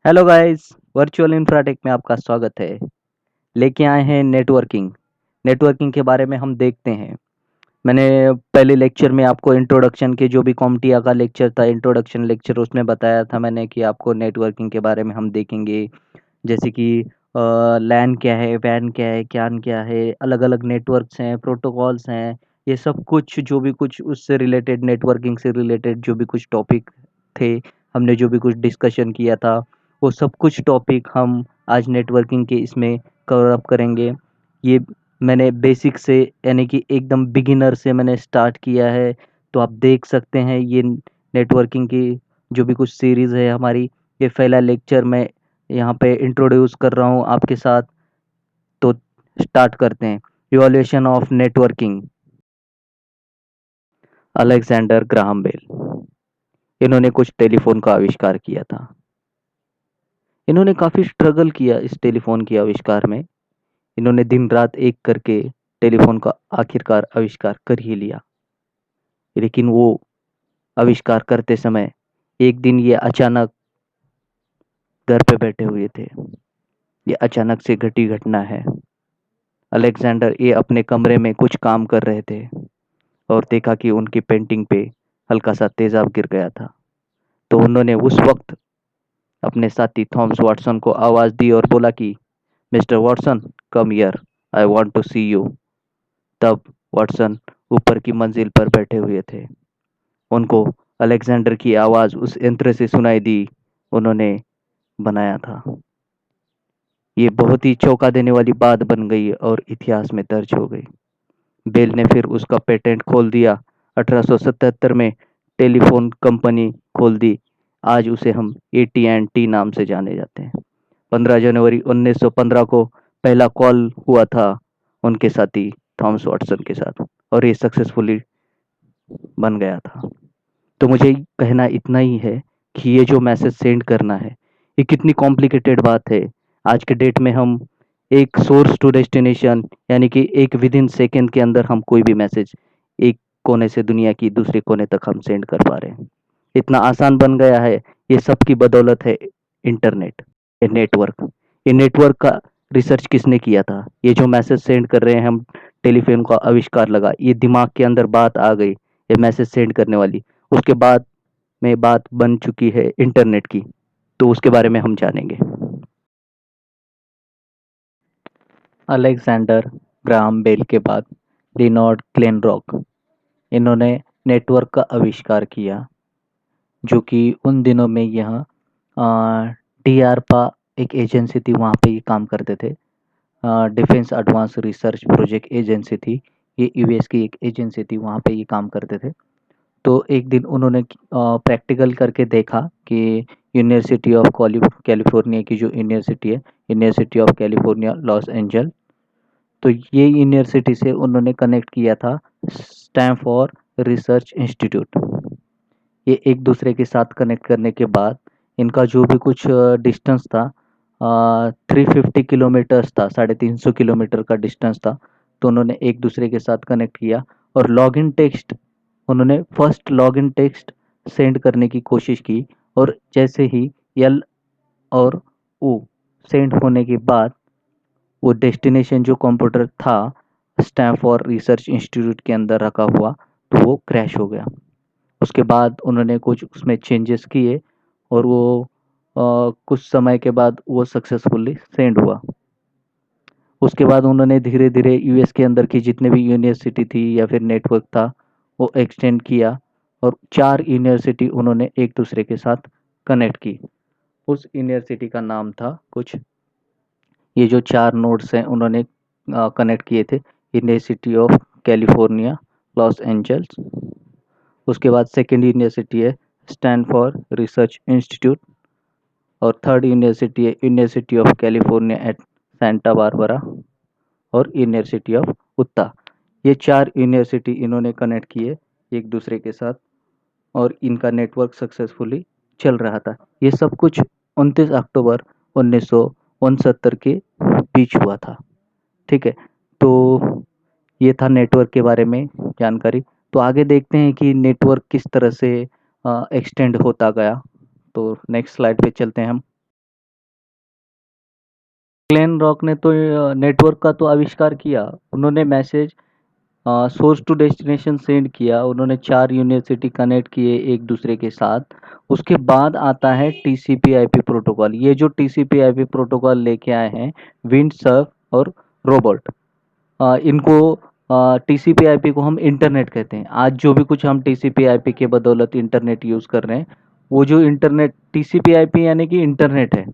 Hello guys. Virtual Infratech में आपका स्वागत है। लेके आए हैं नेटवर्किंग। नेटवर्किंग के बारे में हम देखते हैं। मैंने पहले लेक्चर में आपको इंट्रोडक्शन के जो भी कॉमटिया का लेक्चर था, इंट्रोडक्शन लेक्चर, उसमें बताया था मैंने कि आपको नेटवर्किंग के बारे में हम देखेंगे। जैसे कि लैन क्या है, वैन क्या है, क्यान क्या है, अलग अलग नेटवर्क्स हैं, प्रोटोकॉल्स हैं। ये सब कुछ जो भी कुछ उससे रिलेटेड, नेटवर्किंग से रिलेटेड जो भी कुछ टॉपिक थे, हमने जो भी कुछ डिस्कशन किया था, वो सब कुछ टॉपिक हम आज नेटवर्किंग के इसमें कवर अप करेंगे। ये मैंने बेसिक से, यानी कि एकदम बिगिनर से मैंने स्टार्ट किया है। तो आप देख सकते हैं ये नेटवर्किंग की जो भी कुछ सीरीज़ है हमारी, ये पहला लेक्चर मैं यहाँ पे इंट्रोड्यूस कर रहा हूँ आपके साथ। तो स्टार्ट करते हैं। Evolution of networking. Alexander Graham Bell, इन्होंने कुछ टेलीफोन का आविष्कार किया था। इन्होंने काफ़ी स्ट्रगल किया इस टेलीफोन के आविष्कार में। इन्होंने दिन रात एक करके टेलीफोन का आखिरकार आविष्कार कर ही लिया। लेकिन वो आविष्कार करते समय एक दिन ये अचानक घर पे बैठे हुए थे। ये अचानक से घटी घटना है। अलेक्जेंडर ये अपने कमरे में कुछ काम कर रहे थे और देखा कि उनकी पेंटिंग पे हल्का सा तेजाब गिर गया था। तो उन्होंने उस वक्त अपने साथी थॉमस वाटसन को आवाज़ दी और बोला कि mister Watson, come here, I want to see you. तब वाटसन ऊपर की मंजिल पर बैठे हुए थे। उनको अलेक्जेंडर की आवाज़ उस यंत्र से सुनाई दी। उन्होंने बनाया था। ये बहुत ही चौंका देने वाली बात बन गई और इतिहास में दर्ज हो गई। बेल ने फिर उसका पेटेंट खोल दिया। 1877 में टेलीफोन कंपनी खोल दी। आज उसे हम AT&T नाम से जाने जाते हैं। 15 जनवरी 1915 को पहला कॉल हुआ था उनके साथी थॉमस वाटसन के साथ, और ये सक्सेसफुली बन गया था। तो मुझे कहना इतना ही है कि ये जो मैसेज सेंड करना है, ये कितनी कॉम्प्लिकेटेड बात है। आज के डेट में हम एक सोर्स टू डेस्टिनेशन, यानी कि एक विद इन सेकेंड के अंदर हम कोई भी मैसेज एक कोने से दुनिया की दूसरे कोने तक हम सेंड कर पा रहे हैं। इतना आसान बन गया है। ये सब की बदौलत है इंटरनेट, ये नेटवर्क। ये नेटवर्क का रिसर्च किसने किया था? ये जो मैसेज सेंड कर रहे हैं हम, टेलीफोन का आविष्कार लगा, ये दिमाग के अंदर बात आ गई, ये मैसेज सेंड करने वाली। उसके बाद में बात बन चुकी है इंटरनेट की। तो उसके बारे में हम जानेंगे। अलेक्जेंडर ग्राहम बेल के बाद लिनॉर्ड क्लेनरॉक, इन्होंने नेटवर्क का आविष्कार किया। जो कि उन दिनों में यहाँ डीआरपा एक एजेंसी थी, वहाँ पे ये काम करते थे। Defence advance research project agency थी। ये यूएस की एक एजेंसी थी, वहाँ पे ये काम करते थे। तो एक दिन उन्होंने प्रैक्टिकल करके देखा कि यूनिवर्सिटी ऑफ कैलिफोर्निया की जो यूनिवर्सिटी है, university of California loss angel, तो ये यूनिवर्सिटी से उन्होंने कनेक्ट किया था स्टैनफोर्ड रिसर्च इंस्टीट्यूट। ये एक दूसरे के साथ कनेक्ट करने के बाद इनका जो भी कुछ डिस्टेंस था, 350 किलोमीटर्स था, 350 किलोमीटर का डिस्टेंस था। तो उन्होंने एक दूसरे के साथ कनेक्ट किया और लॉगिन टेक्स्ट, उन्होंने फर्स्ट लॉगिन टेक्स्ट सेंड करने की कोशिश की। और जैसे ही एल और ओ सेंड होने के बाद, वो डेस्टिनेशन जो कंप्यूटर था स्टैनफोर्ड रिसर्च इंस्टीट्यूट के अंदर रखा हुआ, तो वो क्रैश हो गया। उसके बाद उन्होंने कुछ उसमें चेंजेस किए और वो कुछ समय के बाद वो सक्सेसफुली सेंड हुआ। उसके बाद उन्होंने धीरे धीरे यूएस के अंदर की जितने भी यूनिवर्सिटी थी या फिर नेटवर्क था, वो एक्सटेंड किया। और 4 यूनिवर्सिटी उन्होंने एक दूसरे के साथ कनेक्ट की। उस यूनिवर्सिटी का नाम था कुछ, ये जो 4 नोड्स हैं उन्होंने कनेक्ट किए थे, university of California Los Angeles. उसके बाद सेकेंड यूनिवर्सिटी है स्टैनफोर्ड रिसर्च इंस्टीट्यूट। और थर्ड यूनिवर्सिटी है university of California at Santa Barbara और यूनिवर्सिटी ऑफ उत्ता। ये 4 यूनिवर्सिटी इन्होंने कनेक्ट किए एक दूसरे के साथ, और इनका नेटवर्क सक्सेसफुली चल रहा था। ये सब कुछ 29 अक्टूबर 1969 के बीच हुआ था। ठीक है। तो ये था नेटवर्क के बारे में जानकारी। तो आगे देखते हैं कि नेटवर्क किस तरह से एक्सटेंड होता गया। तो नेक्स्ट स्लाइड पे चलते हैं हम। क्लेन रॉक ने तो नेटवर्क का तो आविष्कार किया। उन्होंने message source to destination send किया, उन्होंने 4 यूनिवर्सिटी कनेक्ट किए एक दूसरे के साथ। उसके बाद आता है टीसीपी आईपी प्रोटोकॉल। ये जो टीसीपी आईपी प्रोटोकॉल लेके आए हैं विंडसर्फ और रोबोट, इनको टीसीपी आईपी को हम इंटरनेट कहते हैं। आज जो भी कुछ हम टीसीपी आईपी के बदौलत इंटरनेट यूज़ कर रहे हैं, वो जो इंटरनेट टीसीपी आईपी यानी कि इंटरनेट है।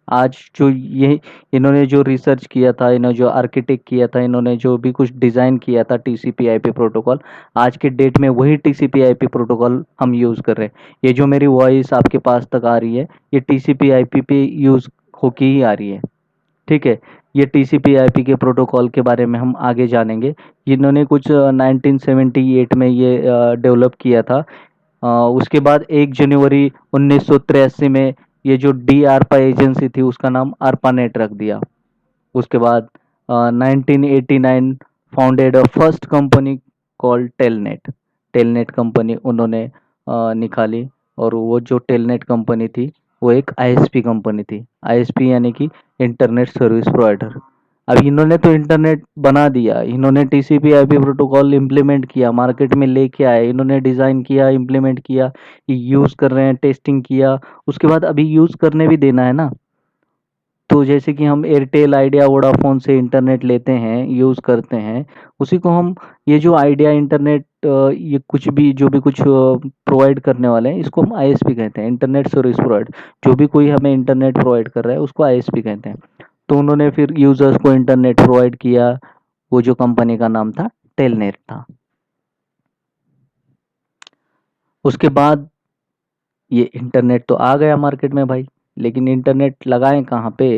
आज जो ये इन्होंने जो रिसर्च किया था, इन्होंने जो आर्किटेक्ट किया था, इन्होंने जो भी कुछ डिज़ाइन किया था टीसीपी आईपी प्रोटोकॉल, आज के डेट में वही टीसीपी आईपी प्रोटोकॉल हम यूज़ कर रहे हैं। ये जो मेरी वॉइस आपके पास तक आ रही है, ये टीसीपी आईपी पे यूज़ होके ही आ रही है। ठीक है। ये टीसीपी आईपी के प्रोटोकॉल के बारे में हम आगे जानेंगे। इन्होंने कुछ 1978 में ये डेवलप किया था। उसके बाद 1 जनवरी 1983 में ये जो डी आरपा एजेंसी थी उसका नाम आरपानेट रख दिया। उसके बाद 1989 founded a first company called telnet. Telnet company उन्होंने निकाली, और वो जो टेलनेट कंपनी थी वो एक आईएसपी कंपनी थी। आईएसपी यानी कि इंटरनेट सर्विस प्रोवाइडर। अब इन्होंने तो इंटरनेट बना दिया, इन्होंने टीसीपी आईपी प्रोटोकॉल इम्प्लीमेंट किया, मार्केट में लेके आए, इन्होंने डिज़ाइन किया, इम्प्लीमेंट किया, यूज़ कर रहे हैं, टेस्टिंग किया। उसके बाद अभी यूज़ करने भी देना है ना। तो जैसे कि हम एयरटेल आइडिया वोडाफोन से इंटरनेट लेते हैं, यूज़ करते हैं, उसी को हम ये जो आइडिया इंटरनेट ये कुछ भी जो भी कुछ प्रोवाइड करने वाले हैं, इसको हम आईएसपी कहते हैं, इंटरनेट सर्विस प्रोवाइड। जो भी कोई हमें इंटरनेट प्रोवाइड कर रहा है उसको आईएसपी कहते हैं। तो उन्होंने फिर यूज़र्स को इंटरनेट प्रोवाइड किया। वो जो कंपनी का नाम था टेलनेट था। उसके बाद ये इंटरनेट तो आ गया मार्केट में भाई, लेकिन इंटरनेट लगाएं कहाँ पे?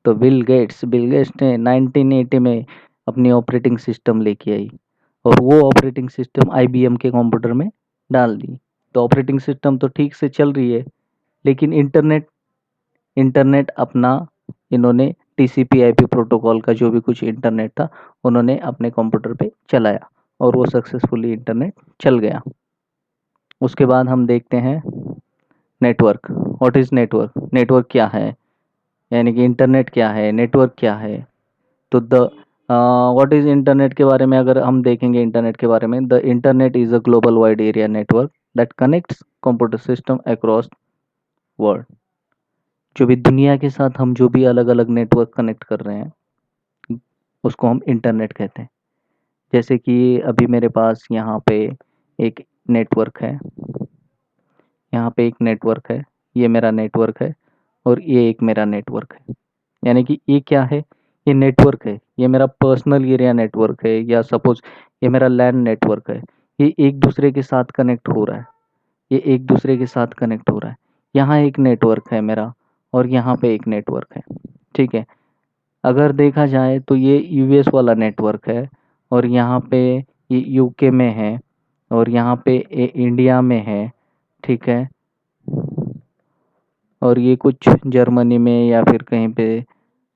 तो बिल गेट्स ने 1980 में अपनी ऑपरेटिंग सिस्टम लेके आई, और वो ऑपरेटिंग सिस्टम आईबीएम के कंप्यूटर में डाल दी। तो ऑपरेटिंग सिस्टम तो ठीक से चल रही है, लेकिन इंटरनेट इंटरनेट अपना इन्होंने टीसीपी आईपी प्रोटोकॉल का जो भी कुछ इंटरनेट था उन्होंने अपने कंप्यूटर पे चलाया, और वो सक्सेसफुली इंटरनेट चल गया। उसके बाद हम देखते हैं network. What is network? Network क्या है, यानी कि इंटरनेट क्या है, नेटवर्क क्या है? तो द व्हाट इज़ इंटरनेट के बारे में अगर हम देखेंगे, इंटरनेट के बारे में, the internet is a global wide area network that connects computer system across world. जो भी दुनिया के साथ हम जो भी अलग अलग नेटवर्क कनेक्ट कर रहे हैं उसको हम इंटरनेट कहते हैं। जैसे कि अभी मेरे पास यहाँ पे एक नेटवर्क है, यहाँ पे एक नेटवर्क है, ये मेरा नेटवर्क है, और ये एक मेरा नेटवर्क है। यानी कि ये क्या है? ये नेटवर्क है, ये मेरा पर्सनल एरिया नेटवर्क है, या सपोज ये मेरा लैन नेटवर्क है। ये एक दूसरे के साथ कनेक्ट हो रहा है, ये एक दूसरे के साथ कनेक्ट हो रहा है। यहाँ एक नेटवर्क है मेरा, और यहाँ पे एक नेटवर्क है। ठीक है। अगर देखा जाए तो ये यूएस वाला नेटवर्क है, और यहाँ पे ये यूके में है, और यहाँ पे इंडिया में है। ठीक है। और ये कुछ जर्मनी में या फिर कहीं पे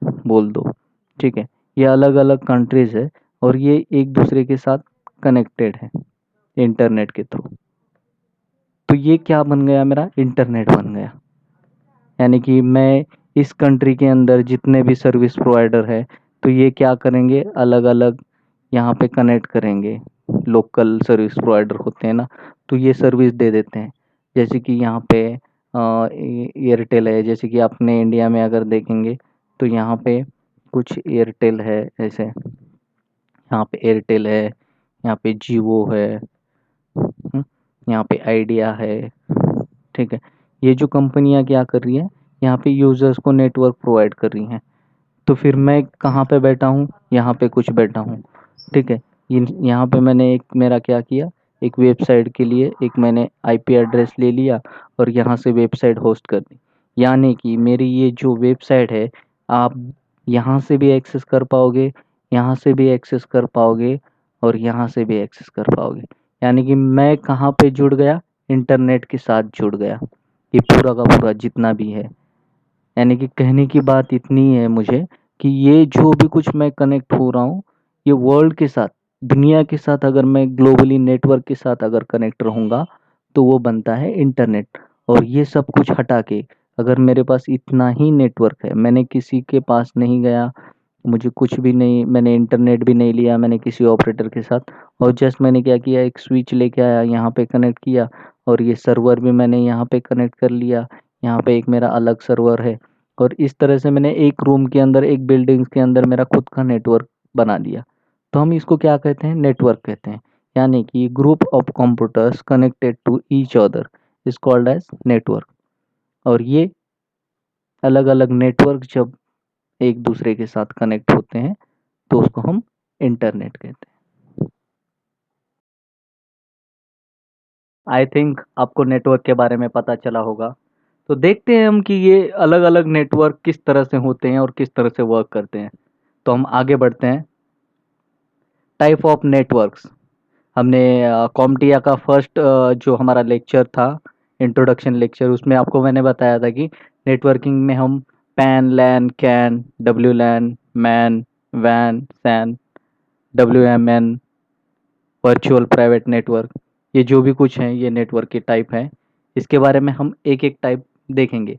बोल दो। ठीक है। ये अलग अलग कंट्रीज है, और ये एक दूसरे के साथ कनेक्टेड है इंटरनेट के थ्रू। तो ये क्या बन गया? मेरा इंटरनेट बन गया। यानी कि मैं इस कंट्री के अंदर जितने भी सर्विस प्रोवाइडर है, तो ये क्या करेंगे, अलग अलग यहाँ पे कनेक्ट करेंगे। लोकल सर्विस प्रोवाइडर होते हैं ना, तो ये सर्विस दे देते हैं। जैसे कि यहाँ पे एयरटेल है, जैसे कि अपने इंडिया में अगर देखेंगे तो यहाँ पे कुछ एयरटेल है, ऐसे यहाँ पे एयरटेल है, यहाँ पे जियो है, यहाँ पे आइडिया है। ठीक है। ये जो कंपनियां क्या कर रही हैं, यहाँ पे यूजर्स को नेटवर्क प्रोवाइड कर रही हैं। तो फिर मैं कहाँ पे बैठा हूँ? यहाँ पे कुछ बैठा हूँ। ठीक है। यहाँ पे मैंने एक मेरा क्या किया, एक वेबसाइट के लिए एक मैंने आईपी एड्रेस ले लिया, और यहाँ से वेबसाइट होस्ट कर दी। यानी कि मेरी ये जो वेबसाइट है, आप यहाँ से भी एक्सेस कर पाओगे, यहाँ से भी एक्सेस कर पाओगे, और यहाँ से भी एक्सेस कर पाओगे। यानी कि मैं कहाँ पे जुड़ गया? इंटरनेट के साथ जुड़ गया। ये पूरा का पूरा जितना भी है। यानी कि कहने की बात इतनी है मुझे, कि ये जो भी कुछ मैं कनेक्ट हो रहा हूँ, ये वर्ल्ड के साथ, दुनिया के साथ, अगर मैं ग्लोबली नेटवर्क के साथ अगर कनेक्ट रहूँगा तो वो बनता है इंटरनेट। और ये सब कुछ हटा के अगर मेरे पास इतना ही नेटवर्क है, मैंने किसी के पास नहीं गया, मुझे कुछ भी नहीं, मैंने इंटरनेट भी नहीं लिया मैंने किसी ऑपरेटर के साथ, और जस्ट मैंने क्या किया, एक स्विच लेके आया, यहाँ पे कनेक्ट किया, और ये सर्वर भी मैंने यहाँ पे कनेक्ट कर लिया, यहाँ पे एक मेरा अलग सर्वर है, और इस तरह से मैंने एक रूम के अंदर, एक बिल्डिंग के अंदर मेरा खुद का नेटवर्क बना दिया। तो हम इसको क्या कहते हैं, नेटवर्क कहते हैं। यानी कि group of computers connected to each other is called as network. और ये अलग अलग नेटवर्क जब एक दूसरे के साथ कनेक्ट होते हैं तो उसको हम इंटरनेट कहते हैं। आई थिंक आपको नेटवर्क के बारे में पता चला होगा। तो देखते हैं हम कि ये अलग अलग नेटवर्क किस तरह से होते हैं और किस तरह से वर्क करते हैं। तो हम आगे बढ़ते हैं। Type of networks. हमने कॉमटिया का फर्स्ट जो हमारा लेक्चर था, इंट्रोडक्शन लेक्चर, उसमें आपको मैंने बताया था कि नेटवर्किंग में हम PAN, LAN, CAN, W LAN, MAN, वैन, SAN, W M N, virtual private network, ये जो भी कुछ हैं ये नेटवर्क के टाइप हैं। इसके बारे में हम एक एक टाइप देखेंगे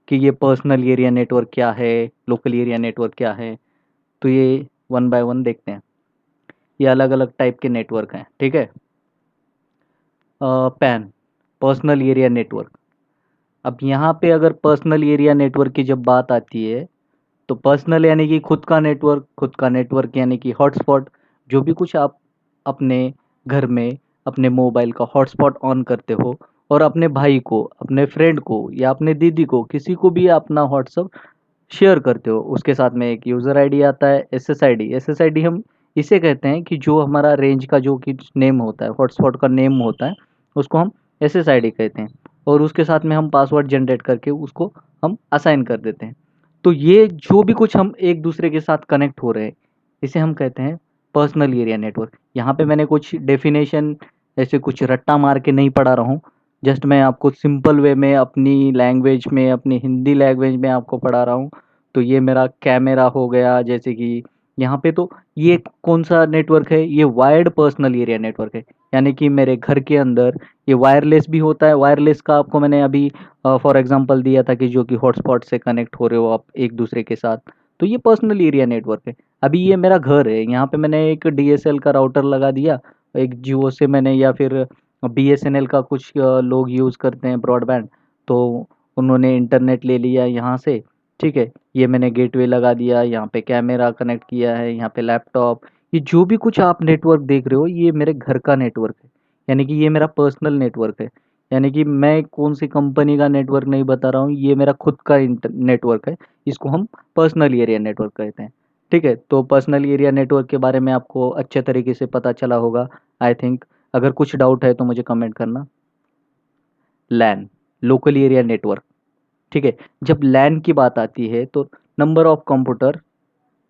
कि ये पर्सनल एरिया नेटवर्क क्या है, लोकल एरिया नेटवर्क क्या है। तो ये वन बाय वन देखते हैं। ये अलग अलग टाइप के नेटवर्क हैं, ठीक है। Pan, personal area network. अब यहाँ पे अगर पर्सनल एरिया नेटवर्क की जब बात आती है, तो पर्सनल यानी कि खुद का नेटवर्क, खुद का नेटवर्क यानी कि हॉटस्पॉट। जो भी कुछ आप अपने घर में अपने मोबाइल का हॉटस्पॉट ऑन करते हो और अपने भाई को, अपने फ्रेंड को या अपने दीदी को, किसी को भी अपना व्हाट्सअप शेयर करते हो, उसके साथ में एक यूज़र आईडी आता है, एसएसआईडी। एसएसआईडी हम इसे कहते हैं कि जो हमारा रेंज का जो कि नेम होता है, हॉटस्पॉट का नेम होता है, उसको हम एसएसआईडी कहते हैं। और उसके साथ में हम पासवर्ड जनरेट करके उसको हम असाइन कर देते हैं। तो ये जो भी कुछ हम एक दूसरे के साथ कनेक्ट हो रहे हैं, इसे हम कहते हैं पर्सनल एरिया नेटवर्क। यहाँ पे मैंने कुछ डेफिनेशन ऐसे कुछ रट्टा मार के नहीं पढ़ा रहा हूँ, जस्ट मैं आपको सिंपल वे में अपनी लैंग्वेज में, अपनी हिंदी लैंग्वेज में आपको पढ़ा रहा हूँ। तो ये मेरा कैमरा हो गया, जैसे कि यहाँ पे तो ये कौन सा नेटवर्क है, ये वायर्ड पर्सनल एरिया नेटवर्क है। यानी कि मेरे घर के अंदर ये वायरलेस भी होता है। वायरलेस का आपको मैंने अभी फॉर एग्जांपल दिया था कि जो कि हॉटस्पॉट से कनेक्ट हो रहे हो आप एक दूसरे के साथ, तो ये पर्सनल एरिया नेटवर्क है। अभी ये मेरा घर है, यहाँ पे मैंने एक डीएसएल का राउटर लगा दिया, एक जियो से मैंने, या फिर बीएसएनएल का कुछ लोग यूज़ करते हैं ब्रॉडबैंड, तो उन्होंने इंटरनेट ले लिया यहाँ से, ठीक है। ये मैंने गेटवे लगा दिया, यहाँ पे कैमरा कनेक्ट किया है, यहाँ पे लैपटॉप। ये जो भी कुछ आप नेटवर्क देख रहे हो ये मेरे घर का नेटवर्क है, यानी कि ये मेरा पर्सनल नेटवर्क है। यानी कि मैं कौन सी कंपनी का नेटवर्क नहीं बता रहा हूँ, ये मेरा खुद का नेटवर्क है। इसको हम पर्सनल एरिया नेटवर्क कहते हैं, ठीक है। तो पर्सनल एरिया नेटवर्क के बारे में आपको अच्छे तरीके से पता चला होगा, आई थिंक। अगर कुछ डाउट है तो मुझे कमेंट करना। लैन, लोकल एरिया नेटवर्क, ठीक है। जब लैन की बात आती है तो number of computer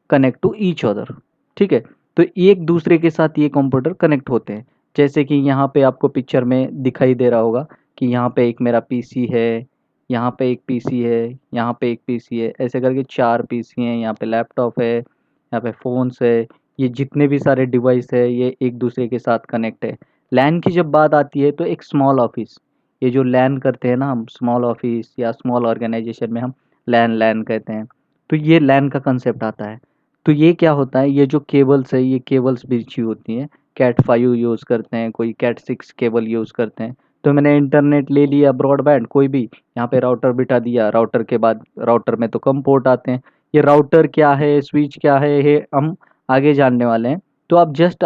connect to each other, ठीक है। तो एक दूसरे के साथ ये कंप्यूटर कनेक्ट होते हैं। जैसे कि यहाँ पे आपको पिक्चर में दिखाई दे रहा होगा कि यहाँ पे एक मेरा पीसी है, यहाँ पे एक पीसी है, यहाँ पे एक पीसी है, ऐसे करके चार पीसी हैं। यहाँ पे लैपटॉप है, यहाँ पे फ़ोन्स है। ये जितने भी सारे डिवाइस है ये एक दूसरे के साथ कनेक्ट है। लैन की जब बात आती है तो एक स्मॉल ऑफिस, ये जो लैन करते हैं ना हम, स्मॉल ऑफिस या स्मॉल ऑर्गेनाइजेशन में हम लैन लैन कहते हैं। तो ये लैन का कंसेप्ट आता है। तो ये क्या होता है, ये जो केबल्स है ये केबल्स बिछी होती हैं। कैट 5 यूज़ करते हैं, कोई कैट 6 केबल यूज़ करते हैं। तो मैंने इंटरनेट ले लिया ब्रॉडबैंड कोई भी, यहाँ पे राउटर बिठा दिया। राउटर के बाद राउटर में तो कम पोर्ट आते हैं। ये राउटर क्या है, स्विच क्या है, ये हम आगे जानने वाले हैं। तो आप जस्ट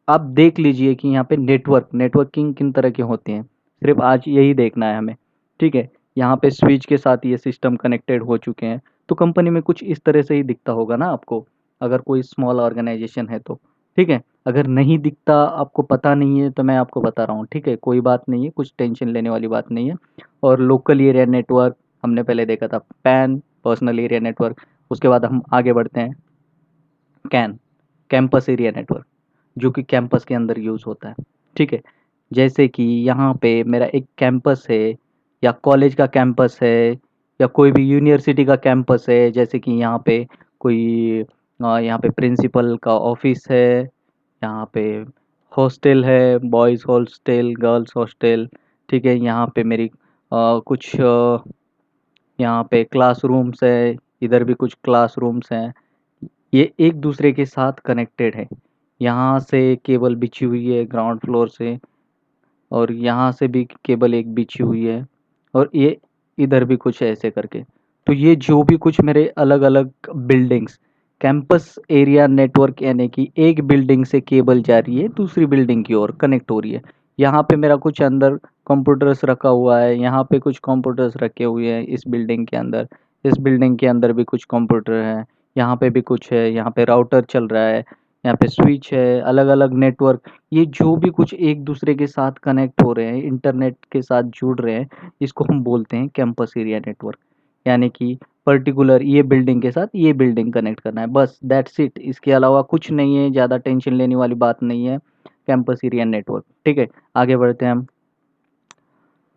आप देख लीजिए कि यहाँ पे नेटवर्किंग किन तरह के होते हैं, सिर्फ आज यही देखना है हमें, ठीक है। यहाँ पे स्विच के साथ ये सिस्टम कनेक्टेड हो चुके हैं। तो कंपनी में कुछ इस तरह से ही दिखता होगा ना आपको, अगर कोई स्मॉल ऑर्गेनाइजेशन है तो, ठीक है। अगर नहीं दिखता, आपको पता नहीं है, तो मैं आपको बता रहा हूँ, ठीक है। कोई बात नहीं है, कुछ टेंशन लेने वाली बात नहीं है। और लोकल एरिया नेटवर्क हमने पहले देखा था, पैन, पर्सनल एरिया नेटवर्क। उसके बाद हम आगे बढ़ते हैं, कैन, कैंपस एरिया नेटवर्क, जो कि कैंपस के अंदर यूज़ होता है, ठीक है। जैसे कि यहाँ पे मेरा एक कैंपस है, या कॉलेज का कैंपस है, या कोई भी यूनिवर्सिटी का कैंपस है। जैसे कि यहाँ पे कोई यहाँ पे प्रिंसिपल का ऑफिस है, यहाँ पे हॉस्टल है, बॉयज़ हॉस्टल, गर्ल्स हॉस्टल, ठीक है। यहाँ पे मेरी कुछ यहाँ पे क्लासरूम्स है, इधर भी कुछ क्लासरूम्स हैं। ये एक दूसरे के साथ कनेक्टेड है। यहाँ से केबल बिछी हुई है ग्राउंड फ्लोर से, और यहाँ से भी केबल एक बिछी हुई है, और ये इधर भी कुछ ऐसे करके। तो ये जो भी कुछ मेरे अलग अलग बिल्डिंग्स, कैंपस एरिया नेटवर्क, यानी कि एक बिल्डिंग से केबल जा रही है दूसरी बिल्डिंग की ओर कनेक्ट हो रही है। यहाँ पे मेरा कुछ अंदर कंप्यूटर्स रखा हुआ है, यहाँ पे कुछ कंप्यूटर्स रखे हुए हैं इस बिल्डिंग के अंदर, इस बिल्डिंग के अंदर भी कुछ कंप्यूटर है, यहाँ पे भी कुछ है, यहाँ पे राउटर चल रहा है, यहाँ पे स्विच है, अलग अलग नेटवर्क। ये जो भी कुछ एक दूसरे के साथ कनेक्ट हो रहे हैं, इंटरनेट के साथ जुड़ रहे हैं, इसको हम बोलते हैं कैंपस एरिया नेटवर्क। यानी कि पर्टिकुलर ये बिल्डिंग के साथ ये बिल्डिंग कनेक्ट करना है, बस दैट्स इट। इसके अलावा कुछ नहीं है, ज़्यादा टेंशन लेने वाली बात नहीं है कैंपस एरिया नेटवर्क। ठीक है, आगे बढ़ते हैं हम।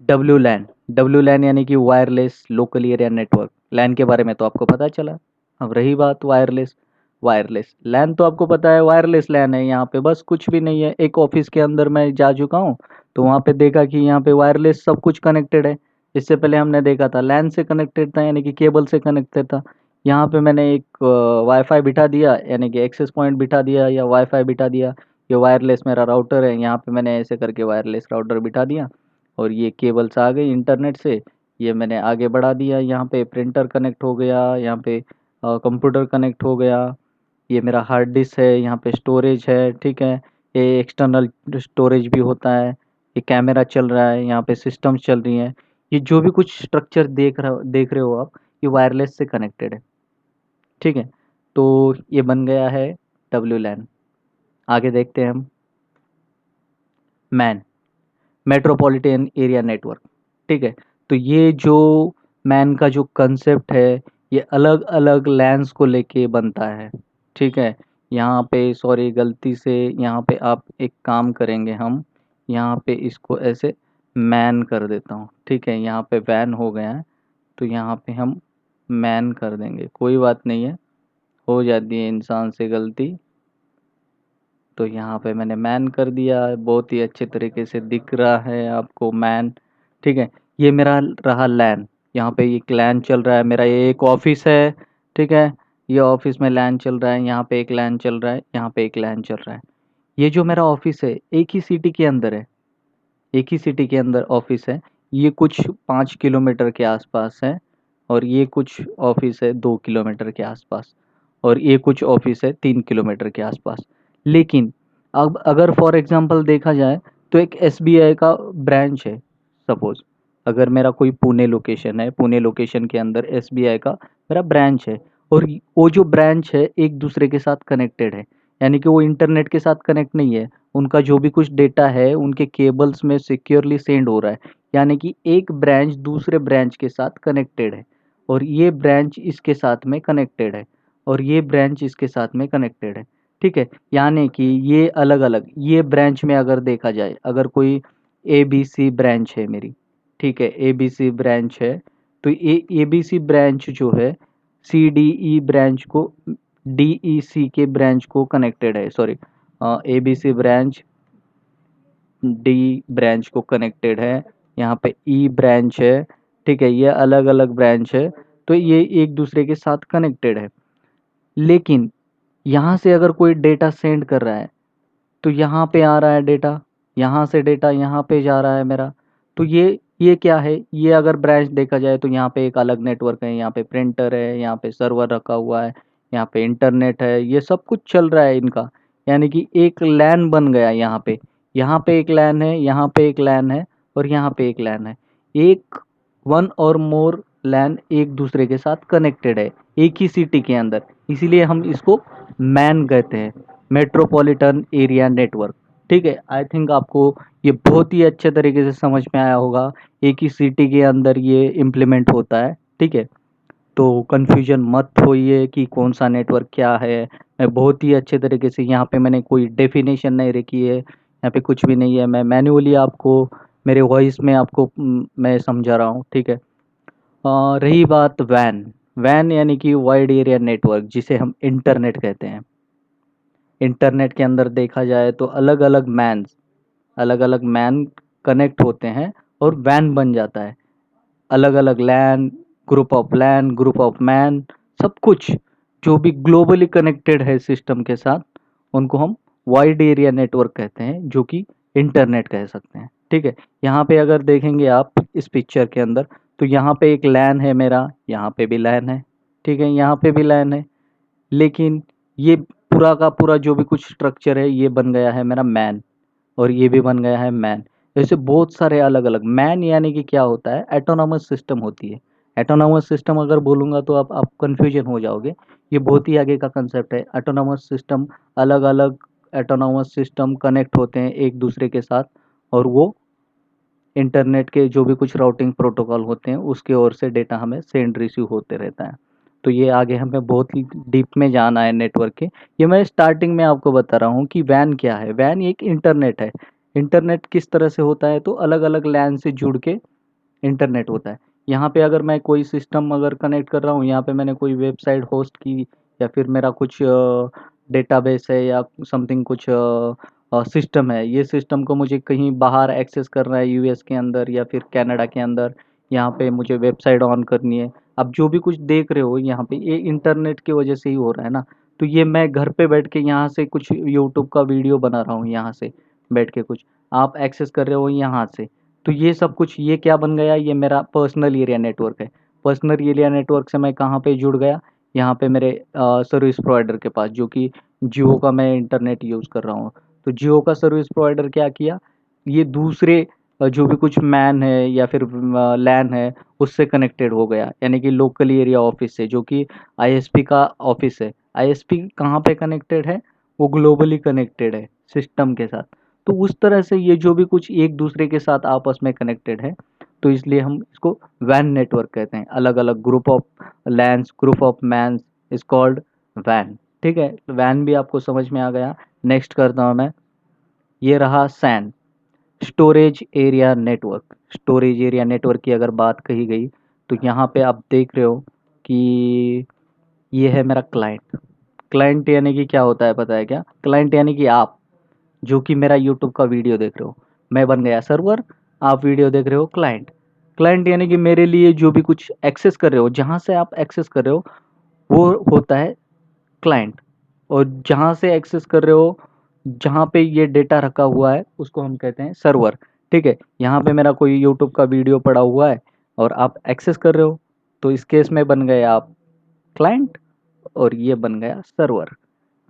डब्ल्यू लैन। डब्ल्यू लैन यानी कि वायरलेस लोकल एरिया नेटवर्क। लैन के बारे में तो आपको पता चला। अब रही बात वायरलेस। वायरलेस लैन तो आपको पता है, वायरलेस लैन है। यहाँ पे बस कुछ भी नहीं है, एक ऑफिस के अंदर मैं जा चुका हूँ, तो वहाँ पे देखा कि यहाँ पे वायरलेस सब कुछ कनेक्टेड है। इससे पहले हमने देखा था लैन से कनेक्टेड था, यानी कि केबल से कनेक्टेड था। यहाँ पे मैंने एक वाईफाई बिठा दिया, यानी कि एक्सेस पॉइंट बिठा दिया या वाईफाई बिठा दिया। ये वायरलेस मेरा राउटर है, यहाँ पे मैंने ऐसे करके वायरलेस राउटर बिठा दिया, और ये केबल्स आ गई इंटरनेट से। ये मैंने आगे बढ़ा दिया, यहाँ पे प्रिंटर कनेक्ट हो गया, यहाँ पे कंप्यूटर कनेक्ट हो गया। ये मेरा हार्ड डिस्क है, यहाँ पे स्टोरेज है। ठीक है, ये एक्सटर्नल स्टोरेज भी होता है। ये कैमरा चल रहा है, यहाँ पे सिस्टम्स चल रही हैं। ये जो भी कुछ स्ट्रक्चर देख रहे हो आप, ये वायरलेस से कनेक्टेड है। ठीक है, तो ये बन गया है डब्ल्यू लैन। आगे देखते हैं हम। Man, metropolitan area network. ठीक है, तो ये जो मैन का जो कंसेप्ट है, ये अलग अलग लैंस को लेके बनता है। ठीक है, यहाँ पे सॉरी गलती से यहाँ पे आप एक काम करेंगे, हम यहाँ पे इसको ऐसे मैन कर देता हूँ। ठीक है, यहाँ पे वैन हो गया है, तो यहाँ पे हम मैन कर देंगे, कोई बात नहीं है, हो जाती है इंसान से गलती। तो यहाँ पे मैंने मैन कर दिया, बहुत ही अच्छे तरीके से दिख रहा है आपको मैन। ठीक है, ये मेरा रहा लैन। यहाँ पे एक लैन चल रहा है मेरा, ये एक ऑफिस है। ठीक है, ये ऑफिस में लैन चल रहा है, यहाँ पे एक लैन चल रहा है, यहाँ पे एक लैन चल रहा है। ये जो मेरा ऑफिस है एक ही सिटी के अंदर है, एक ही सिटी के अंदर ऑफिस है। ये कुछ 5 किलोमीटर के आसपास है, और ये कुछ ऑफिस है 2 किलोमीटर के आसपास, और ये कुछ ऑफिस है 3 किलोमीटर के आसपास। लेकिन अब अगर फॉर एग्जांपल देखा जाए, तो एक एसबीआई का ब्रांच है सपोज। अगर मेरा कोई पुणे लोकेशन है, पुणे लोकेशन के अंदर एसबीआई का मेरा ब्रांच है, और वो जो ब्रांच है एक दूसरे के साथ कनेक्टेड है, यानी कि वो इंटरनेट के साथ कनेक्ट नहीं है। उनका जो भी कुछ डेटा है उनके केबल्स में सिक्योरली सेंड हो रहा है, यानी कि एक ब्रांच दूसरे ब्रांच के साथ कनेक्टेड है, और ये ब्रांच इसके साथ में कनेक्टेड है, और ये ब्रांच इसके साथ में कनेक्टेड है। ठीक है, यानी कि ये अलग अलग, ये ब्रांच में अगर देखा जाए, अगर कोई ए बी सी ब्रांच है मेरी, ठीक है, ए बी सी ब्रांच है, तो ए बी सी ब्रांच जो है सी डी ई ब्रांच को, डी ई सी के ब्रांच को कनेक्टेड है, sorry, A B C branch D branch को कनेक्टेड है, यहाँ पे ई ब्रांच है। ठीक है, ये अलग अलग ब्रांच है, तो ये एक दूसरे के साथ कनेक्टेड है। लेकिन यहाँ से अगर कोई डेटा सेंड कर रहा है, तो यहाँ पे आ रहा है डेटा, यहाँ से डेटा यहाँ पे जा रहा है मेरा। तो ये क्या है, ये अगर ब्रांच देखा जाए तो यहाँ पे एक अलग नेटवर्क है, यहाँ पे प्रिंटर है, यहाँ पे सर्वर रखा हुआ है, यहाँ पे इंटरनेट है, ये सब कुछ चल रहा है इनका। यानी कि एक लैन बन गया यहाँ पे, यहाँ पे एक लैन है, यहाँ पे एक लैन है, और यहाँ पे एक लैन है। एक वन और मोर लैन एक दूसरे के साथ कनेक्टेड है एक ही सिटी के अंदर, इसीलिए हम इसको मैन कहते हैं, मेट्रोपॉलिटन एरिया नेटवर्क। ठीक है, आई थिंक आपको ये बहुत ही अच्छे तरीके से समझ में आया होगा, एक ही सिटी के अंदर ये इम्प्लीमेंट होता है। ठीक है, तो कन्फ्यूजन मत होइए कि कौन सा नेटवर्क क्या है। मैं बहुत ही अच्छे तरीके से, यहाँ पे मैंने कोई डेफिनेशन नहीं रखी है, यहाँ पे कुछ भी नहीं है, मैं मैन्युअली आपको मेरे वॉइस में आपको मैं समझा रहा हूँ। ठीक है, रही बात वैन। वैन यानी कि वाइड एरिया नेटवर्क, जिसे हम इंटरनेट कहते हैं। इंटरनेट के अंदर देखा जाए तो अलग अलग मैन कनेक्ट होते हैं और वैन बन जाता है। अलग अलग lane group of lane, group of man, सब कुछ जो भी ग्लोबली कनेक्टेड है सिस्टम के साथ, उनको हम वाइड एरिया नेटवर्क कहते हैं, जो कि इंटरनेट कह सकते हैं। ठीक है, यहाँ पे अगर देखेंगे आप इस पिक्चर के अंदर, तो यहाँ पे एक लैन है मेरा, यहाँ पे भी लैन है, ठीक है, यहाँ पे भी लैन है, लेकिन ये पूरा का पूरा जो भी कुछ स्ट्रक्चर है ये बन गया है मेरा मैन, और ये भी बन गया है मैन। जैसे बहुत सारे अलग अलग मैन, यानी कि क्या होता है, एटोनॉमस सिस्टम होती है। एटोनॉमस सिस्टम अगर बोलूँगा तो आप कंफ्यूजन हो जाओगे, ये बहुत ही आगे का कंसेप्ट है। एटोनॉमस सिस्टम, अलग अलग एटोनॉमस सिस्टम कनेक्ट होते हैं एक दूसरे के साथ, और वो इंटरनेट के जो भी कुछ राउटिंग प्रोटोकॉल होते हैं उसके ओर से डेटा हमें सेंड रिसीव होते रहता है। तो ये आगे हमें बहुत ही डीप में जाना है नेटवर्क के। ये मैं स्टार्टिंग में आपको बता रहा हूँ कि वैन क्या है। वैन एक इंटरनेट है। इंटरनेट किस तरह से होता है, तो अलग अलग लैन से जुड़ के इंटरनेट होता है। यहाँ पे अगर मैं कोई सिस्टम अगर कनेक्ट कर रहा हूँ, यहाँ पे मैंने कोई वेबसाइट होस्ट की, या फिर मेरा कुछ डेटाबेस है या समथिंग कुछ सिस्टम है, ये सिस्टम को मुझे कहीं बाहर एक्सेस करना है, यूएस के अंदर या फिर कनाडा के अंदर, यहाँ पे मुझे वेबसाइट ऑन करनी है। अब जो भी कुछ देख रहे हो यहाँ पे, ये इंटरनेट की वजह से ही हो रहा है ना। तो ये मैं घर पे बैठ के यहाँ से कुछ यूट्यूब का वीडियो बना रहा हूँ, यहाँ से बैठ के कुछ आप एक्सेस कर रहे हो यहाँ से। तो ये सब कुछ ये क्या बन गया, ये मेरा पर्सनल एरिया नेटवर्क है। पर्सनल एरिया नेटवर्क से मैं कहाँ पे जुड़ गया, यहाँ पे मेरे सर्विस प्रोवाइडर के पास, जो कि जियो का मैं इंटरनेट यूज़ कर रहा हूँ। तो जियो का सर्विस प्रोवाइडर क्या किया, ये दूसरे जो भी कुछ मैन है या फिर लैन है उससे कनेक्टेड हो गया, यानी कि लोकल एरिया ऑफिस से, जो कि आईएसपी का ऑफिस है। आईएसपी कहाँ पे कनेक्टेड है, वो ग्लोबली कनेक्टेड है सिस्टम के साथ। तो उस तरह से ये जो भी कुछ एक दूसरे के साथ आपस में कनेक्टेड है, तो इसलिए हम इसको वैन नेटवर्क कहते हैं। अलग अलग group of LANs, group of MANs is called वैन। ठीक है, वैन भी आपको समझ में आ गया। नेक्स्ट करता हूँ मैं, ये रहा SAN, storage area network. Storage area network की अगर बात कही गई, तो यहाँ पे आप देख रहे हो कि ये है मेरा क्लाइंट। क्लाइंट यानी कि क्या होता है पता है क्या, क्लाइंट यानी कि आप जो कि मेरा यूट्यूब का वीडियो देख रहे हो, मैं बन गया सर्वर, आप वीडियो देख रहे हो क्लाइंट। क्लाइंट यानी कि मेरे लिए जो भी कुछ एक्सेस कर रहे हो, जहाँ से आप एक्सेस कर रहे हो वो होता है क्लाइंट। और जहाँ से एक्सेस कर रहे हो, जहाँ पे ये डेटा रखा हुआ है, उसको हम कहते हैं सर्वर। ठीक है, यहाँ पे मेरा कोई यूट्यूब का वीडियो पड़ा हुआ है और आप एक्सेस कर रहे हो, तो इस केस में बन गए आप क्लाइंट, और ये बन गया सर्वर।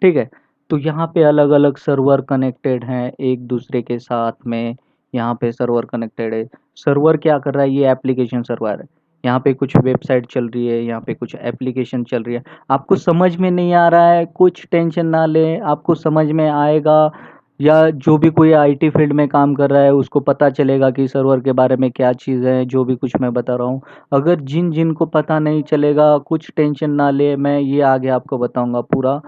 ठीक है, तो यहाँ पे अलग अलग सर्वर कनेक्टेड हैं एक दूसरे के साथ में। यहाँ पे सर्वर कनेक्टेड है। सर्वर क्या कर रहा है, ये एप्लीकेशन सर्वर है। यहाँ पे कुछ वेबसाइट चल रही है, यहाँ पे कुछ एप्लीकेशन चल रही है। आपको समझ में नहीं आ रहा है, कुछ टेंशन ना लें, आपको समझ में आएगा। या जो भी कोई आईटी फील्ड में काम कर रहा है उसको पता चलेगा कि सर्वर के बारे में क्या चीज़ है, जो भी कुछ मैं बता रहा हूँ। अगर जिन जिन को पता नहीं चलेगा, कुछ टेंशन ना ले, मैं ये आगे आपको बताऊंगा पूरा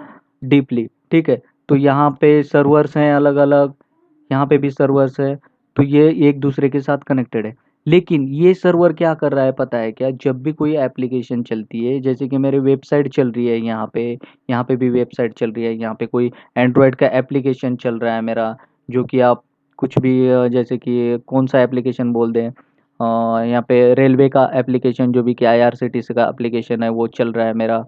डीपली। ठीक है, तो यहाँ पे सर्वर्स हैं अलग अलग, यहाँ पे भी सर्वर्स है। तो ये एक दूसरे के साथ कनेक्टेड है। लेकिन ये सर्वर क्या कर रहा है पता है क्या, जब भी कोई एप्लीकेशन चलती है, जैसे कि मेरी वेबसाइट चल रही है यहाँ पे भी वेबसाइट चल रही है, यहाँ पे कोई एंड्रॉयड का एप्लीकेशन चल रहा है मेरा, जो कि आप कुछ भी जैसे कि कौन सा एप्लीकेशन बोल दें, यहाँ पे रेलवे का एप्लीकेशन, जो भी कि आईआरसीटीसी का एप्लीकेशन है वो चल रहा है मेरा।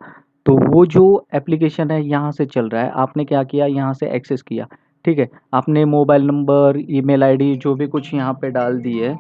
तो वो जो एप्लीकेशन है यहाँ से चल रहा है, आपने क्या किया, यहाँ से एक्सेस किया। ठीक है, आपने मोबाइल नंबर, ईमेल आईडी जो भी कुछ यहाँ पे डाल दी है,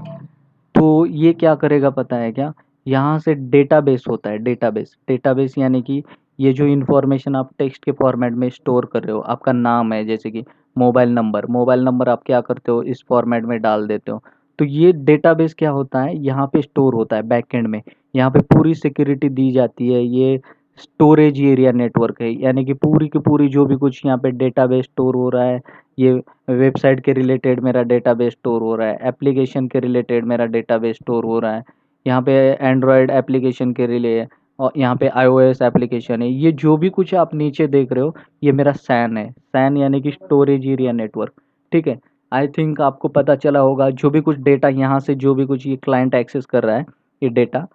तो ये क्या करेगा पता है क्या, यहाँ से डेटाबेस होता है। डेटाबेस, डेटाबेस यानी कि ये जो इन्फॉर्मेशन आप टेक्स्ट के फॉर्मेट में स्टोर कर रहे हो, आपका नाम है जैसे कि मोबाइल नंबर, मोबाइल नंबर आप क्या करते हो, इस फॉर्मेट में डाल देते हो। तो ये डेटाबेस क्या होता है, यहाँ पे स्टोर होता है बैकएंड में। यहाँ पे पूरी सिक्योरिटी दी जाती है। ये स्टोरेज एरिया नेटवर्क है, यानी कि पूरी की पूरी जो भी कुछ यहाँ पे डेटाबेस स्टोर हो रहा है, ये वेबसाइट के रिलेटेड मेरा डेटाबेस स्टोर हो रहा है, एप्लीकेशन के रिलेटेड मेरा डेटाबेस स्टोर हो रहा है। यहाँ पे एंड्रॉयड एप्लीकेशन के रिले, और यहाँ पे आईओएस एप्लीकेशन है। ये जो भी कुछ आप नीचे देख रहे हो, ये मेरा सैन है। सैन यानी कि स्टोरेज एरिया नेटवर्क। ठीक है, आई थिंक आपको पता चला होगा, जो भी कुछ डेटा यहाँ से जो भी कुछ ये क्लाइंट एक्सेस कर रहा है, ये डेटा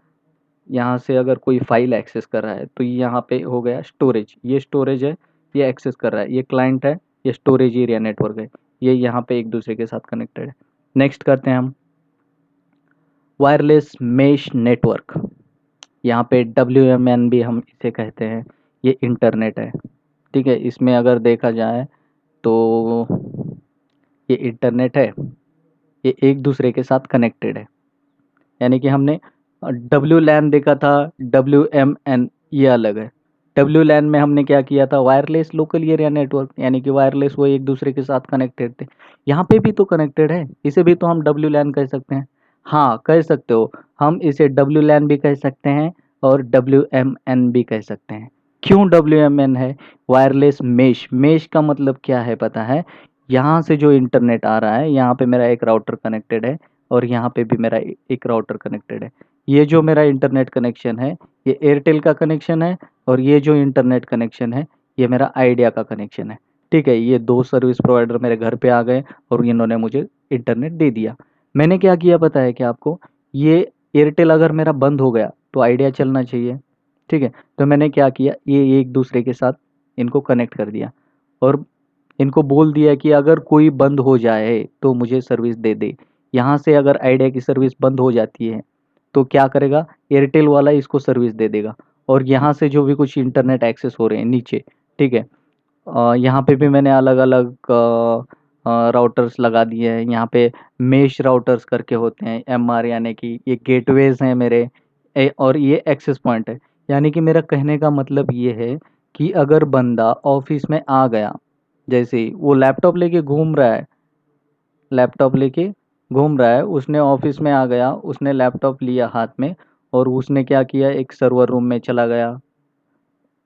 यहाँ से अगर कोई फाइल एक्सेस कर रहा है, तो ये यहाँ पे हो गया स्टोरेज। ये स्टोरेज है, ये एक्सेस कर रहा है, ये क्लाइंट है, ये स्टोरेज एरिया नेटवर्क है। ये यहाँ पे एक दूसरे के साथ कनेक्टेड है। नेक्स्ट करते हैं हम वायरलेस मेश नेटवर्क। यहाँ पे WMN भी हम इसे कहते हैं, ये इंटरनेट है। ठीक है, इसमें अगर देखा जाए तो ये इंटरनेट है, ये एक दूसरे के साथ कनेक्टेड है। यानी कि हमने WLAN देखा था, WMN ये अलग है। WLAN में हमने क्या किया था, वायरलेस लोकल एरिया नेटवर्क, यानी कि वायरलेस वो एक दूसरे के साथ कनेक्टेड थे। यहाँ पे भी तो कनेक्टेड है, इसे भी तो हम WLAN कह सकते हैं। हाँ कह सकते हो, हम इसे WLAN भी कह सकते हैं और WMN भी कह सकते हैं। क्यों WMN है? Wireless mesh. मेश का मतलब क्या है पता है? यहाँ से जो इंटरनेट आ रहा है, यहाँ पे मेरा एक राउटर कनेक्टेड है और यहाँ पे भी मेरा एक राउटर कनेक्टेड है। ये जो मेरा इंटरनेट कनेक्शन है, ये एयरटेल का कनेक्शन है, और ये जो इंटरनेट कनेक्शन है, ये मेरा आइडिया का कनेक्शन है। ठीक है, ये दो सर्विस प्रोवाइडर मेरे घर पे आ गए और इन्होंने मुझे इंटरनेट दे दिया। मैंने क्या किया पता है क्या आपको? ये एयरटेल अगर मेरा बंद हो गया तो आइडिया चलना चाहिए। ठीक है, तो मैंने क्या किया, ये एक दूसरे के साथ इनको कनेक्ट कर दिया और इनको बोल दिया कि अगर कोई बंद हो जाए तो मुझे सर्विस दे दे। यहाँ से अगर आइडिया की सर्विस बंद हो जाती है तो क्या करेगा, एयरटेल वाला इसको सर्विस दे देगा। और यहाँ से जो भी कुछ इंटरनेट एक्सेस हो रहे हैं नीचे, ठीक है, यहाँ पे भी मैंने अलग अलग राउटर्स लगा दिए हैं। यहाँ पे मेश राउटर्स करके होते हैं, MR, यानी कि ये गेटवेज हैं मेरे। और ये एक्सेस पॉइंट है। यानी कि मेरा कहने का मतलब ये है कि अगर बंदा ऑफिस में आ गया, जैसे ही वो लैपटॉप लेके घूम रहा है, लैपटॉप लेके घूम रहा है, उसने ऑफिस में आ गया, उसने लैपटॉप लिया हाथ में और उसने क्या किया, एक सर्वर रूम में चला गया,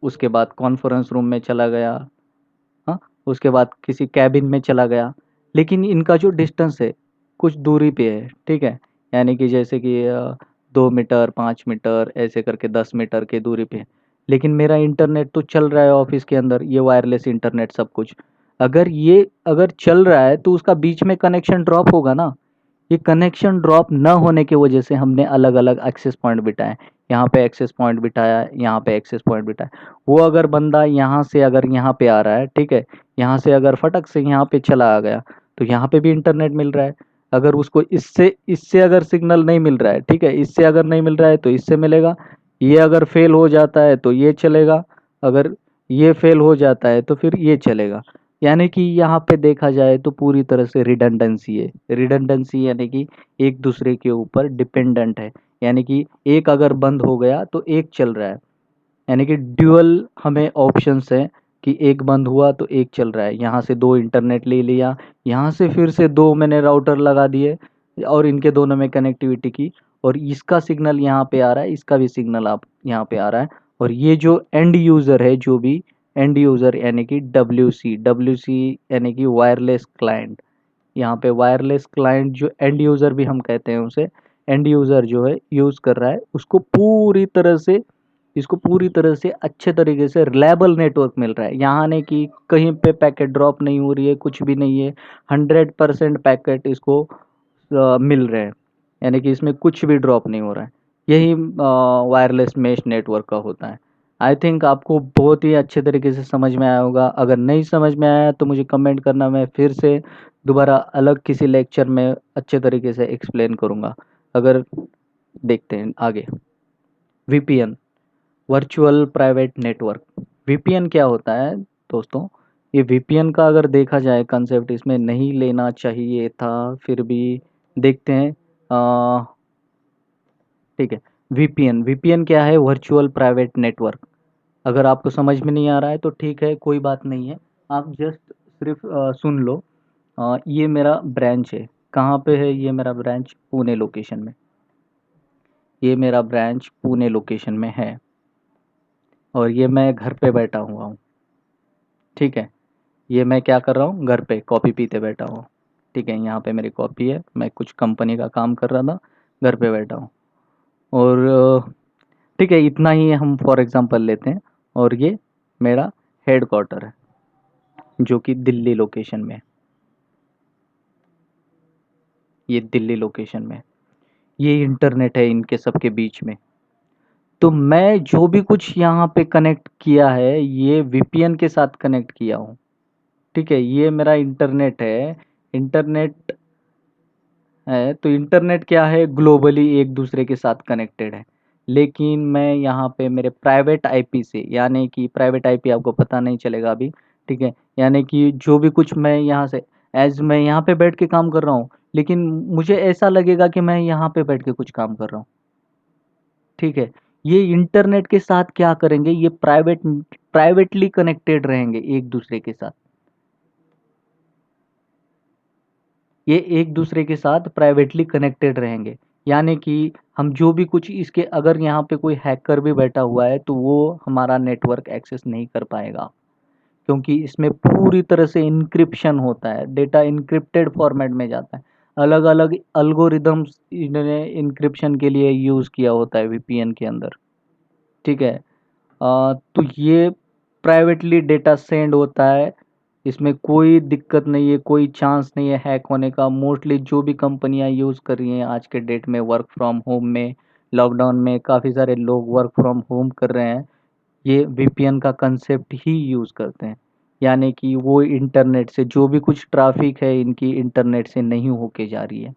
उसके बाद कॉन्फ्रेंस रूम में चला गया, हाँ, उसके बाद किसी कैबिन में चला गया। लेकिन इनका जो डिस्टेंस है कुछ दूरी पे है। ठीक है, यानी कि जैसे कि 2 मीटर, 5 मीटर, ऐसे करके 10 मीटर के दूरी पे है। लेकिन मेरा इंटरनेट तो चल रहा है ऑफिस के अंदर, ये वायरलेस इंटरनेट सब कुछ। अगर चल रहा है तो उसका बीच में कनेक्शन ड्रॉप होगा ना। ये कनेक्शन ड्रॉप न होने की वजह से हमने अलग अलग एक्सेस पॉइंट बिठाए। यहाँ पे एक्सेस पॉइंट बिठाया, यहाँ पे एक्सेस पॉइंट बिठाया। वो अगर बंदा यहाँ से अगर यहाँ पे आ रहा है, ठीक है, यहाँ से अगर फटक से यहाँ पे चला आ गया तो यहाँ पे भी इंटरनेट मिल रहा है। अगर उसको इससे इससे अगर सिग्नल नहीं मिल रहा है, ठीक है, इससे अगर नहीं मिल रहा है तो इससे मिलेगा। ये अगर फेल हो जाता है तो ये चलेगा, अगर ये फेल हो जाता है तो फिर ये चलेगा। यानी कि यहाँ पे देखा जाए तो पूरी तरह से रिडंडेंसी है। रिडंडेंसी यानी कि एक दूसरे के ऊपर डिपेंडेंट है। यानी कि एक अगर बंद हो गया तो एक चल रहा है। यानी कि ड्यूअल हमें ऑप्शंस है कि एक बंद हुआ तो एक चल रहा है। यहाँ से दो इंटरनेट ले लिया, यहाँ से फिर से दो मैंने राउटर लगा दिए और इनके दोनों में कनेक्टिविटी की, और इसका सिग्नल यहाँ पे आ रहा है, इसका भी सिग्नल आप यहाँ पे आ रहा है। और ये जो एंड यूज़र है, जो भी एंड यूज़र यानी कि WC यानी कि वायरलेस क्लाइंट। यहाँ पे वायरलेस क्लाइंट जो एंड यूज़र भी हम कहते हैं उसे, एंड यूज़र जो है यूज़ कर रहा है, इसको पूरी तरह से अच्छे तरीके से रिलायबल नेटवर्क मिल रहा है। यहाँ नहीं कि कहीं पे पैकेट ड्रॉप नहीं हो रही है, कुछ भी नहीं है। 100% पैकेट इसको मिल रहे हैं, यानी कि इसमें कुछ भी ड्रॉप नहीं हो रहा है। यही वायरलेस मेश नेटवर्क का होता है। आई थिंक आपको बहुत ही अच्छे तरीके से समझ में आया होगा। अगर नहीं समझ में आया तो मुझे कमेंट करना, मैं फिर से दोबारा अलग किसी लेक्चर में अच्छे तरीके से एक्सप्लेन करूँगा। अगर देखते हैं आगे, VPN, virtual private network. VPN क्या होता है दोस्तों? ये VPN का अगर देखा जाए कंसेप्ट, इसमें नहीं लेना चाहिए था, फिर भी देखते हैं। ठीक है, VPN क्या है? Virtual private network. अगर आपको समझ में नहीं आ रहा है तो ठीक है, कोई बात नहीं है, आप जस्ट सिर्फ सुन लो। ये मेरा ब्रांच है, कहाँ पे है ये मेरा ब्रांच? पुणे लोकेशन में। ये मेरा ब्रांच पुणे लोकेशन में है और ये मैं घर पे बैठा हुआ हूँ। ठीक है, ये मैं क्या कर रहा हूँ, घर पे कॉफ़ी पीते बैठा हूँ। ठीक है, यहाँ पे मेरी कॉफ़ी है, मैं कुछ कंपनी का काम कर रहा था, घर पे बैठा हूँ। और ठीक है, इतना ही हम फॉर एग्जांपल लेते हैं। और ये मेरा हेड क्वार्टर है जो कि दिल्ली लोकेशन में है। ये दिल्ली लोकेशन में है। ये इंटरनेट है इनके सबके बीच में। तो मैं जो भी कुछ यहाँ पे कनेक्ट किया है ये VPN के साथ कनेक्ट किया हूँ। ठीक है, ये मेरा इंटरनेट है। इंटरनेट है तो इंटरनेट क्या है, ग्लोबली एक दूसरे के साथ कनेक्टेड है। लेकिन मैं यहाँ पे मेरे प्राइवेट आईपी से, यानी कि प्राइवेट आईपी आपको पता नहीं चलेगा अभी, ठीक है, यानी कि जो भी कुछ मैं यहाँ से एज मैं यहाँ पे बैठ के काम कर रहा हूँ, लेकिन मुझे ऐसा लगेगा कि मैं यहाँ पे बैठ के कुछ काम कर रहा हूँ, ठीक है। ये इंटरनेट के साथ क्या करेंगे, ये प्राइवेटली कनेक्टेड रहेंगे एक दूसरे के साथ, ये एक दूसरे के साथ प्राइवेटली कनेक्टेड रहेंगे। यानी कि हम जो भी कुछ इसके, अगर यहाँ पे कोई हैकर भी बैठा हुआ है तो वो हमारा नेटवर्क एक्सेस नहीं कर पाएगा, क्योंकि इसमें पूरी तरह से इनक्रिप्शन होता है, डेटा इनक्रिप्टेड फॉर्मेट में जाता है। अलग अलग अल्गोरिदम्स इन्होंने इनक्रिप्शन के लिए यूज़ किया होता है वीपीएन के अंदर, ठीक है। तो ये प्राइवेटली डेटा सेंड होता है, इसमें कोई दिक्कत नहीं है, कोई चांस नहीं है हैक होने का। मोस्टली जो भी कंपनियां यूज़ कर रही हैं आज के डेट में वर्क फ्रॉम होम में, लॉकडाउन में काफ़ी सारे लोग वर्क फ्रॉम होम कर रहे हैं, ये वीपीएन का कंसेप्ट ही यूज़ करते हैं। यानी कि वो इंटरनेट से जो भी कुछ ट्रैफिक है इनकी इंटरनेट से नहीं होके जा रही है,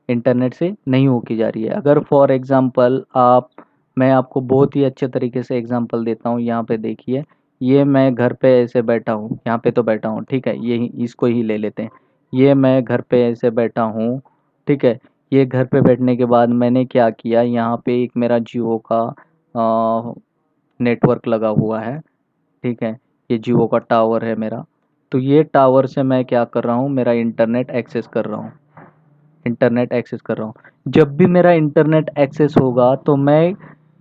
इंटरनेट से नहीं होके जा रही है। अगर फॉर एग्जांपल आप, मैं आपको बहुत ही अच्छे तरीके से एग्जांपल देता हूँ, यहाँ पे देखिए, ये मैं घर पे ऐसे बैठा हूँ, यहाँ पे तो बैठा हूँ, ठीक है, ये इसको ही ले लेते हैं। ये मैं घर पे ऐसे बैठा हूँ, ठीक है। ये घर पे बैठने के बाद मैंने क्या किया, यहाँ पे एक मेरा जियो का नेटवर्क लगा हुआ है, ठीक है, ये जियो का टावर है मेरा। तो ये टावर से मैं क्या कर रहा हूँ, मेरा इंटरनेट एक्सेस कर रहा हूँ, इंटरनेट एक्सेस कर रहा हूँ। जब भी मेरा इंटरनेट एक्सेस होगा तो मैं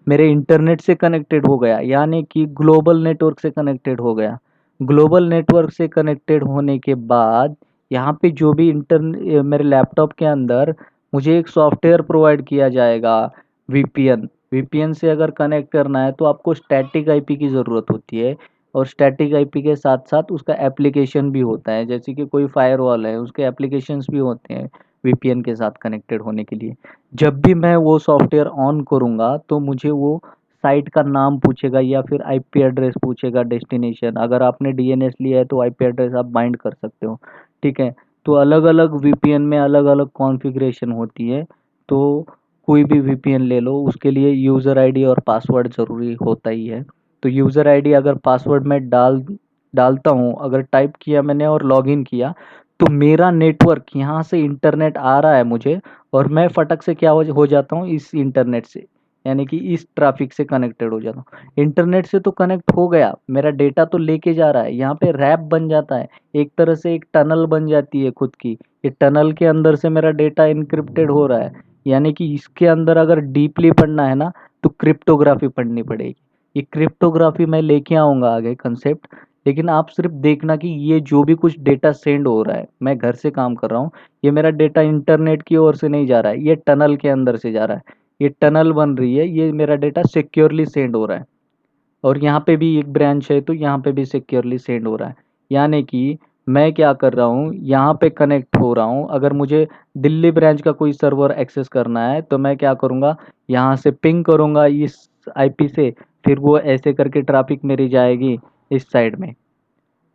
मेरे इंटरनेट से कनेक्टेड हो गया, यानी कि ग्लोबल नेटवर्क से कनेक्टेड हो गया। ग्लोबल नेटवर्क से कनेक्टेड होने के बाद यहाँ पे जो भी मेरे लैपटॉप के अंदर मुझे एक सॉफ्टवेयर प्रोवाइड किया जाएगा, वीपीएन। वीपीएन से अगर कनेक्ट करना है तो आपको स्टैटिक आईपी की ज़रूरत होती है, और स्टैटिक आईपी के साथ साथ उसका एप्लीकेशन भी होता है, जैसे कि कोई फायरवॉल है उसके एप्लीकेशंस भी होते हैं वीपीएन के साथ कनेक्टेड होने के लिए। जब भी मैं वो सॉफ्टवेयर ऑन करूँगा तो मुझे वो साइट का नाम पूछेगा या फिर आईपी एड्रेस पूछेगा, डेस्टिनेशन। अगर आपने डीएनएस लिया है तो आईपी एड्रेस आप बाइंड कर सकते हो, ठीक है। तो अलग अलग वीपीएन में अलग अलग कॉन्फ़िगरेशन होती है। तो कोई भी वीपीएन ले लो, उसके लिए यूज़र आईडी और पासवर्ड ज़रूरी होता ही है। तो यूज़र आईडी अगर पासवर्ड में डालता हूँ, अगर टाइप किया मैंने और लॉगिन किया, तो मेरा नेटवर्क यहाँ से इंटरनेट आ रहा है मुझे, और मैं फटक से क्या हो जाता हूँ इस इंटरनेट से, यानी कि इस ट्रैफिक से कनेक्टेड हो जाता हूँ। इंटरनेट से तो कनेक्ट हो गया, मेरा डेटा तो लेके जा रहा है, यहाँ पे रैप बन जाता है, एक तरह से एक टनल बन जाती है खुद की। ये टनल के अंदर से मेरा डेटा इनक्रिप्टेड हो रहा है, यानी कि इसके अंदर अगर डीपली पढ़ना है ना तो क्रिप्टोग्राफी पढ़नी पड़ेगी। ये क्रिप्टोग्राफी मैं लेके आऊँगा आगे कंसेप्ट, लेकिन आप सिर्फ देखना कि ये जो भी कुछ डेटा सेंड हो रहा है, मैं घर से काम कर रहा हूँ, ये मेरा डेटा इंटरनेट की ओर से नहीं जा रहा है, ये टनल के अंदर से जा रहा है। ये टनल बन रही है, ये मेरा डेटा सिक्योरली सेंड हो रहा है, और यहाँ पे भी एक ब्रांच है तो यहाँ पे भी सिक्योरली सेंड हो रहा है। यानी कि मैं क्या कर रहा हूँ, यहाँ पे कनेक्ट हो रहा हूँ। अगर मुझे दिल्ली ब्रांच का कोई सर्वर एक्सेस करना है तो मैं क्या करूँगा, यहाँ से पिंग करूँगा इस आईपी से, फिर वो ऐसे करके ट्रैफिक मेरी जाएगी इस साइड में,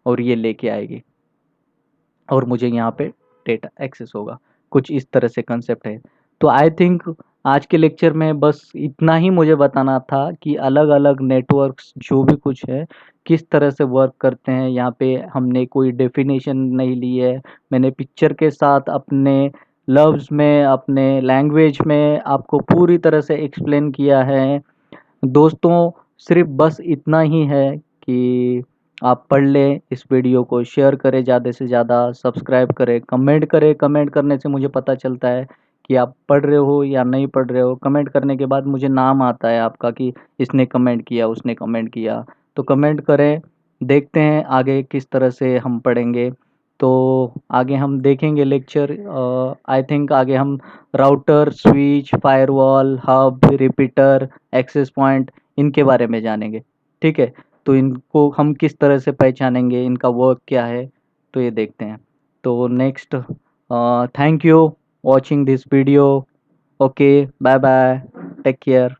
और ये लेके आएगी, और मुझे यहाँ पे डेटा एक्सेस होगा। कुछ इस तरह से कंसेप्ट है। तो आई थिंक आज के लेक्चर में बस इतना ही मुझे बताना था कि अलग अलग नेटवर्क्स जो भी कुछ है किस तरह से वर्क करते हैं। यहाँ पे हमने कोई डेफिनेशन नहीं ली है, मैंने पिक्चर के साथ अपने लफ्ज़ में, अपने लैंग्वेज में आपको पूरी तरह से एक्सप्लेन किया है। दोस्तों, सिर्फ बस इतना ही है कि आप पढ़ लें इस वीडियो को, शेयर करें ज़्यादा से ज़्यादा, सब्सक्राइब करें, कमेंट करें। कमेंट करने से मुझे पता चलता है कि आप पढ़ रहे हो या नहीं पढ़ रहे हो। कमेंट करने के बाद मुझे नाम आता है आपका कि इसने कमेंट किया, उसने कमेंट किया। तो कमेंट करें, देखते हैं आगे किस तरह से हम पढ़ेंगे। तो आगे हम देखेंगे लेक्चर, आई थिंक आगे हम router, switch, firewall, hub, repeater, access point, इनके बारे में जानेंगे, ठीक है। तो इनको हम किस तरह से पहचानेंगे, इनका वर्क क्या है, तो ये देखते हैं। तो next, thank you watching this video. Okay, bye bye, take care.